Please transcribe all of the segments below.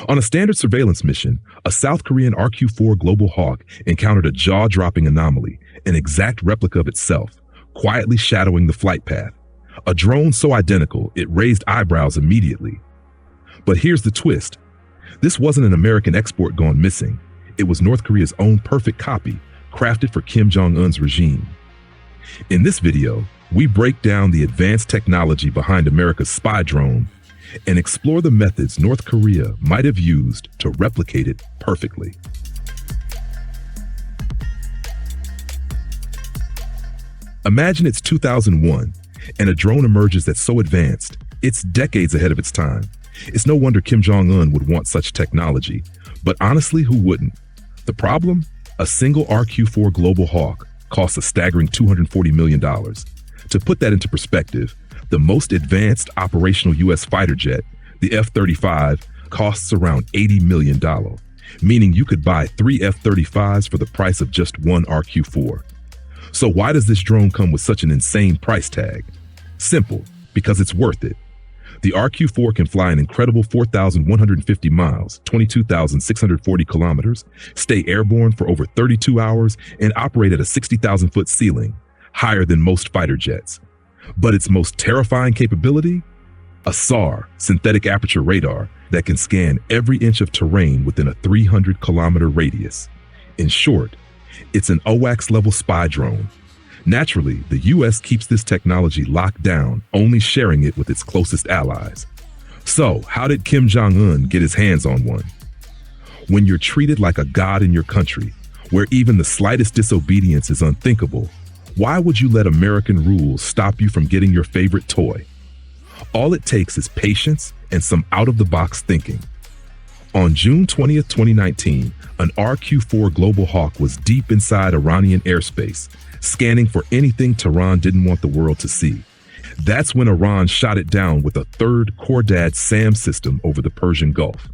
On a standard surveillance mission, a South Korean RQ-4 Global Hawk encountered a jaw-dropping anomaly, an exact replica of itself, quietly shadowing the flight path. A drone so identical, it raised eyebrows immediately. But here's the twist. This wasn't an American export gone missing. It was North Korea's own perfect copy, crafted for Kim Jong Un's regime. In this video, we break down the advanced technology behind America's spy drone and explore the methods North Korea might have used to replicate it perfectly. Imagine it's 2001, and a drone emerges that's so advanced, it's decades ahead of its time. It's no wonder Kim Jong Un would want such technology, but honestly, who wouldn't? The problem? A single RQ-4 Global Hawk costs a staggering $240 million. To put that into perspective, the most advanced operational U.S. fighter jet, the F-35, costs around $80 million, meaning you could buy 3 F-35s for the price of just one RQ-4. So why does this drone come with such an insane price tag? Simple, because it's worth it. The RQ-4 can fly an incredible 4,150 miles, 22,640 kilometers, stay airborne for over 32 hours, and operate at a 60,000-foot ceiling, higher than most fighter jets. But its most terrifying capability? A SAR, synthetic aperture radar, that can scan every inch of terrain within a 300-kilometer radius. In short, it's an AWACS-level spy drone. Naturally, the U.S. keeps this technology locked down, only sharing it with its closest allies. So, how did Kim Jong Un get his hands on one? When you're treated like a god in your country, where even the slightest disobedience is unthinkable, why would you let American rules stop you from getting your favorite toy? All it takes is patience and some out-of-the-box thinking. On June 20th, 2019, an RQ-4 Global Hawk was deep inside Iranian airspace, scanning for anything Tehran didn't want the world to see. That's when Iran shot it down with a third Khordad SAM system over the Persian Gulf.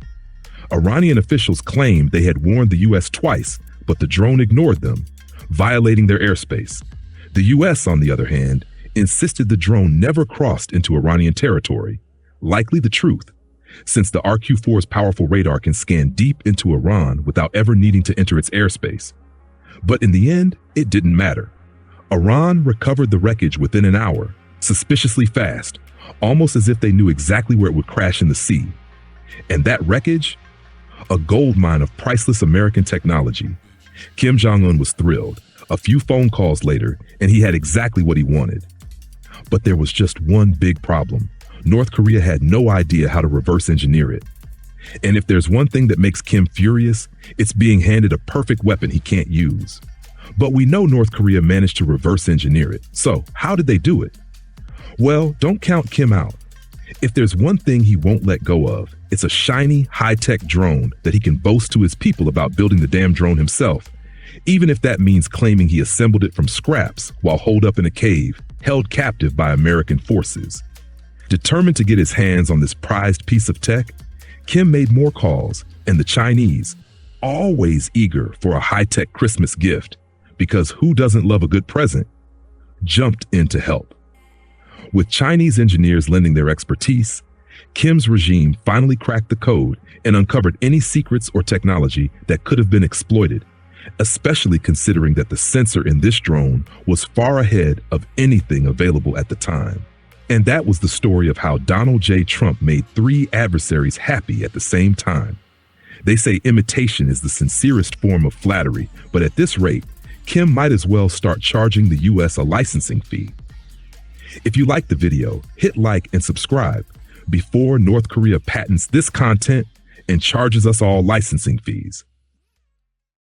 Iranian officials claimed they had warned the U.S. twice, but the drone ignored them, violating their airspace. The U.S., on the other hand, insisted the drone never crossed into Iranian territory, likely the truth, since the RQ-4's powerful radar can scan deep into Iran without ever needing to enter its airspace. But in the end, it didn't matter. Iran recovered the wreckage within an hour, suspiciously fast, almost as if they knew exactly where it would crash in the sea. And that wreckage? A goldmine of priceless American technology. Kim Jong Un was thrilled. A few phone calls later, and he had exactly what he wanted. But there was just one big problem. North Korea had no idea how to reverse engineer it. And if there's one thing that makes Kim furious, it's being handed a perfect weapon he can't use. But we know North Korea managed to reverse engineer it. So how did they do it? Well, don't count Kim out. If there's one thing he won't let go of, it's a shiny, high-tech drone that he can boast to his people about building the damn drone himself, even if that means claiming he assembled it from scraps while holed up in a cave, held captive by American forces. Determined to get his hands on this prized piece of tech, Kim made more calls, and the Chinese, always eager for a high-tech Christmas gift, because who doesn't love a good present, jumped in to help. With Chinese engineers lending their expertise, Kim's regime finally cracked the code and uncovered any secrets or technology that could have been exploited, especially considering that the sensor in this drone was far ahead of anything available at the time. And that was the story of how Donald J. Trump made 3 adversaries happy at the same time. They say imitation is the sincerest form of flattery, but at this rate, Kim might as well start charging the U.S. a licensing fee. If you liked the video, hit like and subscribe before North Korea patents this content and charges us all licensing fees.